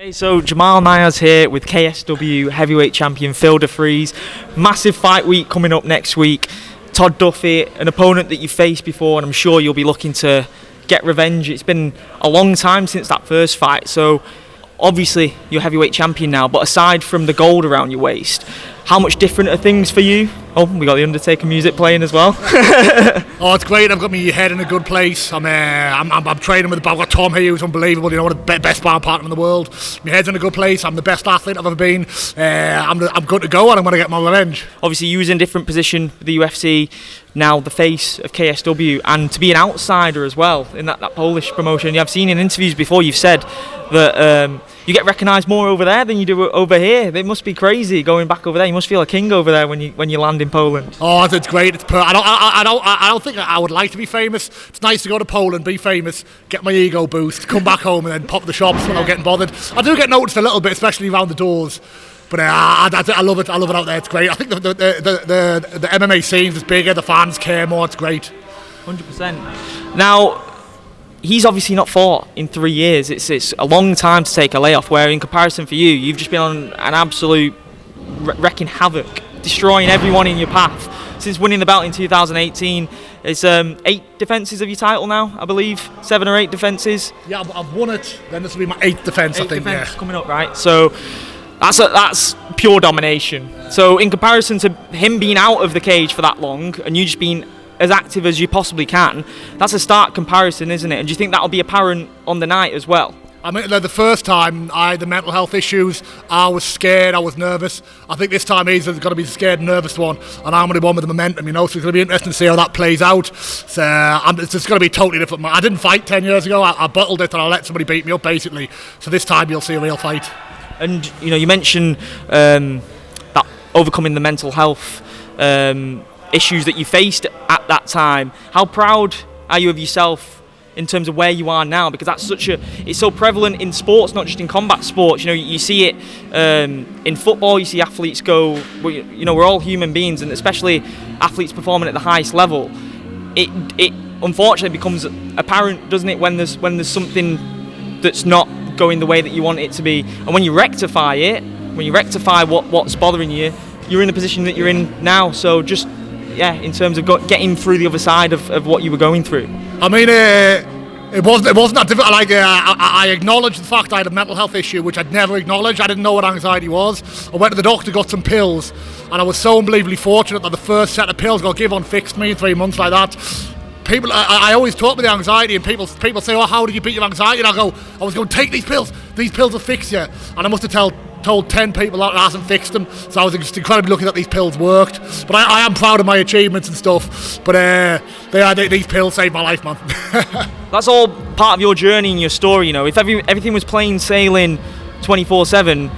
Hey, so Jamal Myers here with KSW Heavyweight Champion Phil DeFries. Massive fight week coming up next week. Todd Duffee, an opponent that you've faced before, and I'm sure you'll be looking to get revenge. It's been a long time since that first fight, so obviously you're heavyweight champion now, but aside from the gold around your waist, how much different are things for you? Oh, we got the Undertaker music playing as well. Oh, it's great. I've got my head in a good place. I'm training with. I've got Tom here, who's unbelievable. You know, the best sparring partner in the world. My head's in a good place. I'm the best athlete I've ever been. I'm good to go, and I'm going to get my revenge. Obviously, you was in a different position for the UFC. Now the face of KSW, and to be an outsider as well in that Polish promotion. I've seen in interviews before you've said that you get recognised more over there than you do over here. It must be crazy going back over there. You must feel a king over there when you land in Poland. Oh, it's great. I don't think I would like to be famous. It's nice to go to Poland, be famous, get my ego boost, come back home, and then pop the shops without getting bothered. I do get noticed a little bit, especially around the doors. But I love it. I love it out there. It's great. I think the MMA scene is bigger. The fans care more. It's great. 100%. Now, he's obviously not fought in 3 years. It's a long time to take a layoff, where in comparison for you, you've just been on an absolute wrecking havoc, destroying everyone in your path. Since winning the belt in 2018, it's 8 defences of your title now, I believe. 7 or 8 defences. Yeah, I've won it. Then this will be my 8th defence, I think. Defense coming up, right? So that's pure domination. So in comparison to him being out of the cage for that long, and you just being as active as you possibly can, that's a stark comparison, isn't it? And do you think that'll be apparent on the night as well? I mean, the first time I had the mental health issues, I was scared, I was nervous. I think this time he's got to be the scared and nervous one, and I'm going to be one with the momentum, you know, so it's going to be interesting to see how that plays out. So it's just going to be totally different. I didn't fight 10 years ago, I bottled it and I let somebody beat me up, basically. So this time you'll see a real fight. And, you know, you mentioned that overcoming the mental health issues that you faced at that time. How proud are you of yourself in terms of where you are now? Because that's it's so prevalent in sports, not just in combat sports. You know, you see it in football. You see athletes go. You know, we're all human beings, and especially athletes performing at the highest level. It unfortunately becomes apparent, doesn't it, when there's something that's not going the way that you want it to be, and when you rectify it, what's bothering you, you're in the position that you're in now. So just in terms of getting through the other side of what you were going through. I mean, it wasn't that difficult. Like, I acknowledged the fact I had a mental health issue, which I'd never acknowledged. I didn't know what anxiety was. I went to the doctor, got some pills, and I was so unbelievably fortunate that the first set of pills got given fixed me in 3 months like that. People, I always talk with the anxiety, and people say, "Oh, how did you beat your anxiety?" And I go, "I was going to take these pills. These pills will fix you." And I must have told 10 people that it hasn't fixed them. So I was just incredibly lucky that these pills worked. But I am proud of my achievements and stuff. But these pills saved my life, man. That's all part of your journey and your story. You know, if everything was plain sailing 24/7,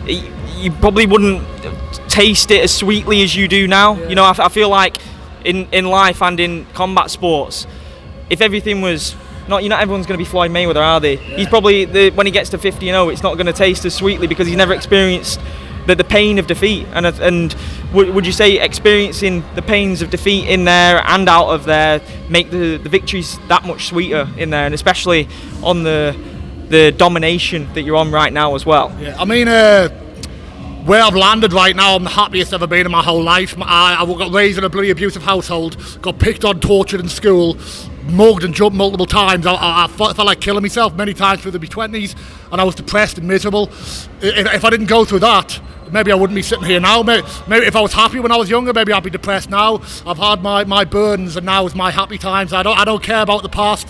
you probably wouldn't taste it as sweetly as you do now. Yeah. You know, I feel like in life and in combat sports, if everything was not everyone's going to be Floyd Mayweather, are they? Yeah. He's probably when he gets to 50-0, it's not going to taste as sweetly because he's never experienced the pain of defeat. And would you say experiencing the pains of defeat in there and out of there make the victories that much sweeter in there, and especially on the domination that you're on right now as well? Yeah, I mean, where I've landed right now, I'm the happiest I've ever been in my whole life. I got raised in a bloody abusive household, got picked on, tortured in school, mugged and jumped multiple times. I felt like killing myself many times through the 20s, and I was depressed and miserable. If I didn't go through that, maybe I wouldn't be sitting here now. Maybe if I was happy when I was younger, maybe I'd be depressed now. I've had my burdens, and now is my happy times. I don't care about the past.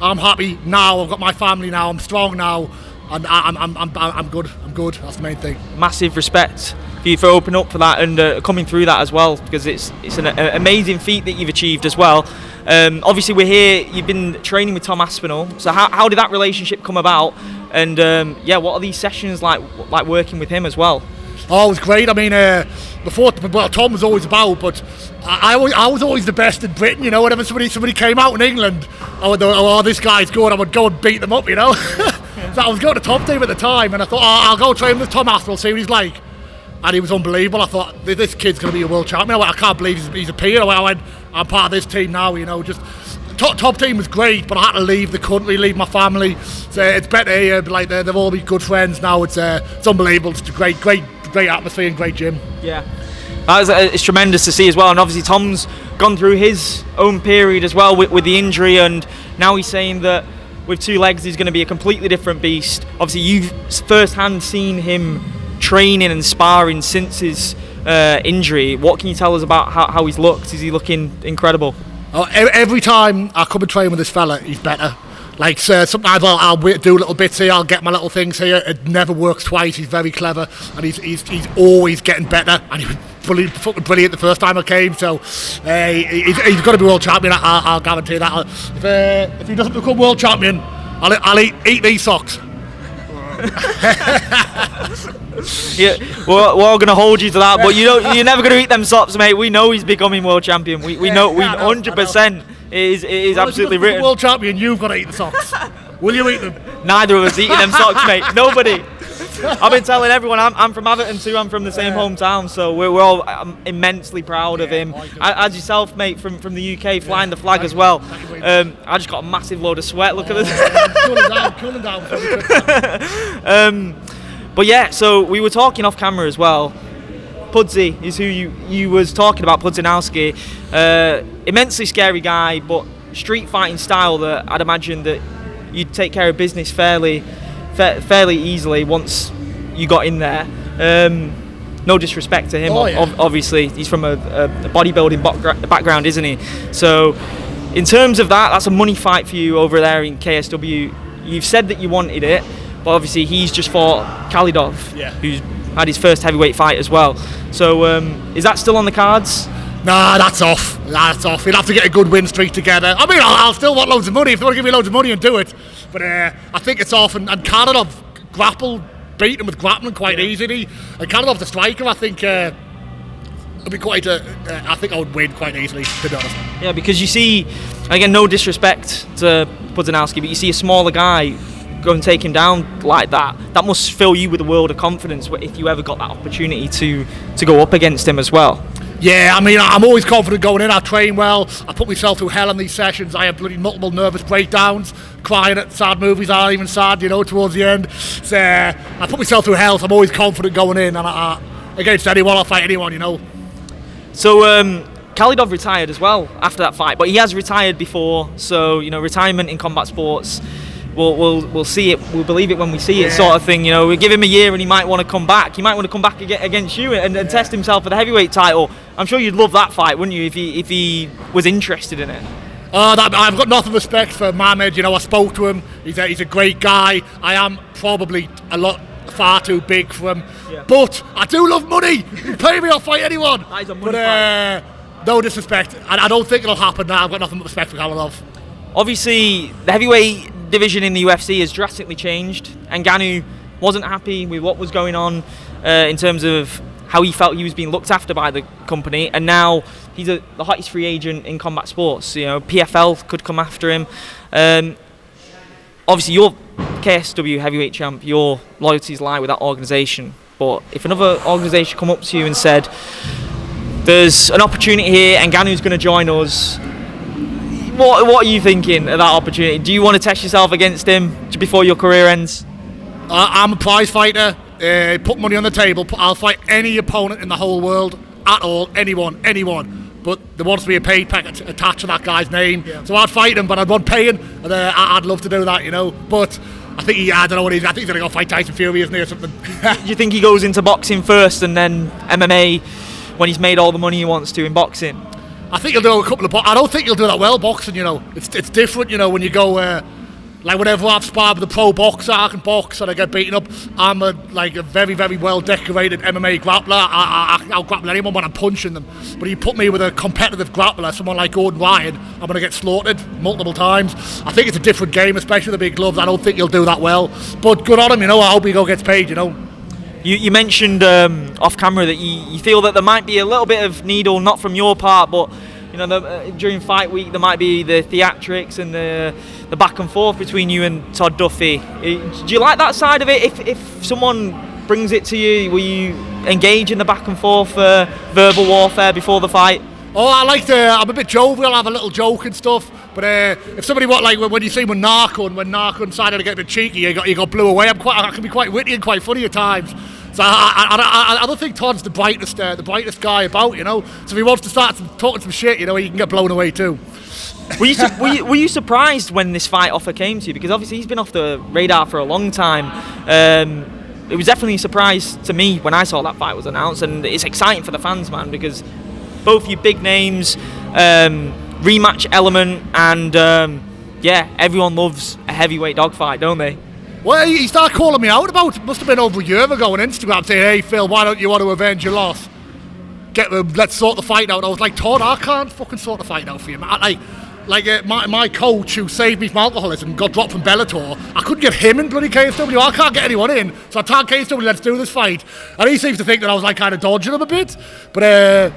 I'm happy now. I've got my family now. I'm strong now. And I'm good. I'm good. That's the main thing. Massive respect for you for opening up for that and coming through that as well, because it's an amazing feat that you've achieved as well. Obviously, we're here. You've been training with Tom Aspinall. So how did that relationship come about? And what are these sessions like working with him as well? Oh, it was great. I mean, Tom was always about, but I was always the best in Britain. You know, whenever somebody came out in England, this guy's good, I would go and beat them up. You know. So I was going to Tom team at the time, and I thought, I'll go train with Tom Aspinall, see what he's like. And he was unbelievable. I thought, this kid's going to be a world champion. I can't believe he's a peer. I'm part of this team now, you know. Just top team was great, but I had to leave the country, leave my family. So it's better here. Like they've all been good friends now. It's unbelievable. It's a great atmosphere and great gym. Yeah, it's tremendous to see as well. And obviously Tom's gone through his own period as well with the injury, and now he's saying that with 2 legs he's going to be a completely different beast. Obviously you've first-hand seen him training and sparring since his injury. What can you tell us about how he's looked? Is he looking incredible? Oh, every time I come and train with this fella, he's better. Like sometimes I'll do little bits here, I'll get my little things here. It never works twice. He's very clever, and he's always getting better. And he was fucking brilliant the first time I came. So he's got to be world champion. I'll guarantee that. If he doesn't become world champion, I'll eat these socks. Yeah, we're all going to hold you to that, but you're never going to eat them socks, mate. We know he's becoming world champion. We know 100%. It is absolutely written. World champion, you've got to eat the socks. Will you eat them? Neither of us eating them socks, mate. Nobody. I've been telling everyone I'm from Everton too. I'm from the same hometown, so we're all immensely proud of him. As yourself, mate, from the UK, flying the flag as well. I just got a massive load of sweat. Look at this. Cooling down. But yeah, so we were talking off camera as well. Pudsy is who you was talking about, Pudzianowski. Immensely scary guy, but street fighting style that I'd imagine that you'd take care of business fairly easily once you got in there. No disrespect to him, obviously he's from a bodybuilding background, isn't he? So in terms of that's a money fight for you over there in KSW. You've said that you wanted it, but obviously he's just fought Khalidov, who's had his first heavyweight fight as well. So is that still on the cards? Nah, that's off. We'll have to get a good win streak together. I mean, I'll still want loads of money if they want to give me loads of money and do it. But I think it's off. And Khalidov beat him with grappling quite easily. And Khalidov's a striker. I think it'll be quite I think I would win quite easily, to be honest. Yeah, because you see, again, no disrespect to Pudzianowski, but you see a smaller guy go and take him down like that. That must fill you with a world of confidence if you ever got that opportunity to go up against him as well. Yeah, I mean, I'm always confident going in. I train well. I put myself through hell in these sessions. I have bloody multiple nervous breakdowns, crying at sad movies aren't even sad, towards the end. So I put myself through hell, so I'm always confident going in. And against anyone, I'll fight anyone, So Khalidov retired as well after that fight, but he has retired before. So retirement in combat sports. We'll see it. We'll believe it when we see it, sort of thing. We give him a year, and he might want to come back. He might want to come back against you and test himself for the heavyweight title. I'm sure you'd love that fight, wouldn't you, if he was interested in it? I've got nothing respect for Mohamed. I spoke to him. He's a great guy. I am probably far too big for him, but I do love money. You pay me, I'll fight anyone. That is a money fight. No disrespect. I don't think it'll happen now. I've got nothing but respect for Khalidov. Obviously, the heavyweight division in the UFC has drastically changed. Ngannou wasn't happy with what was going on in terms of how he felt he was being looked after by the company, and now he's the hottest free agent in combat sports. PFL could come after him. Obviously, you're KSW Heavyweight Champ. Your loyalties lie with that organisation. But if another organisation come up to you and said, "There's an opportunity here, Ngannou's going to join us," what are you thinking of that opportunity? Do you want to test yourself against him before your career ends? I'm a prize fighter. Put money on the table. I'll fight any opponent in the whole world at all. Anyone. But there wants to be a pay packet attached to that guy's name. Yeah. So I'd fight him, but I'd want paying. And I'd love to do that, But I think I don't know what I think he's going to go fight Tyson Fury, isn't he, or something? Do you think he goes into boxing first and then MMA when he's made all the money he wants to in boxing? I think he'll do a couple of. I don't think he'll do that well boxing. It's different. When you go like whenever I've sparred with a pro boxer, I can box and I get beaten up. I'm a very very well decorated MMA grappler. I'll grapple anyone when I'm punching them. But you put me with a competitive grappler, someone like Gordon Ryan, I'm going to get slaughtered multiple times. I think it's a different game, especially with the big gloves. I don't think he'll do that well. But good on him. I hope he gets paid. You mentioned off camera that you feel that there might be a little bit of needle, not from your part, but during fight week there might be the theatrics and the back and forth between you and Todd Duffee. Do you like that side of it? If someone brings it to you, will you engage in the back and forth verbal warfare before the fight? Oh, I like to. I'm a bit jovial. I have a little joke and stuff. But if somebody when you see when Narco decided to get a bit cheeky, he got blew away. I can be quite witty and quite funny at times. So I don't think Todd's the brightest guy about, you know. So if he wants to start talking some shit, you know, he can get blown away too. Were you surprised when this fight offer came to you? Because obviously he's been off the radar for a long time. It was definitely a surprise to me when I saw that fight was announced, and it's exciting for the fans, man, because both your big names, rematch element, and everyone loves a heavyweight dogfight, don't they? Well, he started calling me out about it. Must have been over a year ago on Instagram, saying, "Hey Phil, why don't you want to avenge your loss? Let's sort the fight out." I was like, "Todd, I can't fucking sort the fight out for you, man." My coach who saved me from alcoholism got dropped from Bellator. I couldn't get him in bloody KSW. I can't get anyone in. So I told KSW, let's do this fight. And he seems to think that I was like kind of dodging him a bit. But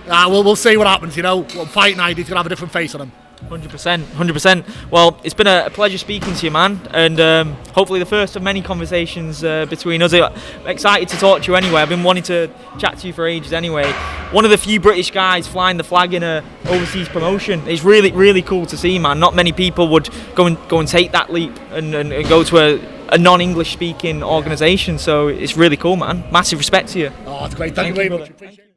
we'll see what happens, you know. Fight night, he's going to have a different face on him. 100%. Well, it's been a pleasure speaking to you, man, and hopefully the first of many conversations between us. I'm excited to talk to you anyway. I've been wanting to chat to you for ages anyway. One of the few British guys flying the flag in a overseas promotion. It's really, really cool to see, man. Not many people would go and take that leap and go to a non-English speaking organisation, so it's really cool, man. Massive respect to you. Oh, it's great. Thank you very much. Appreciate it.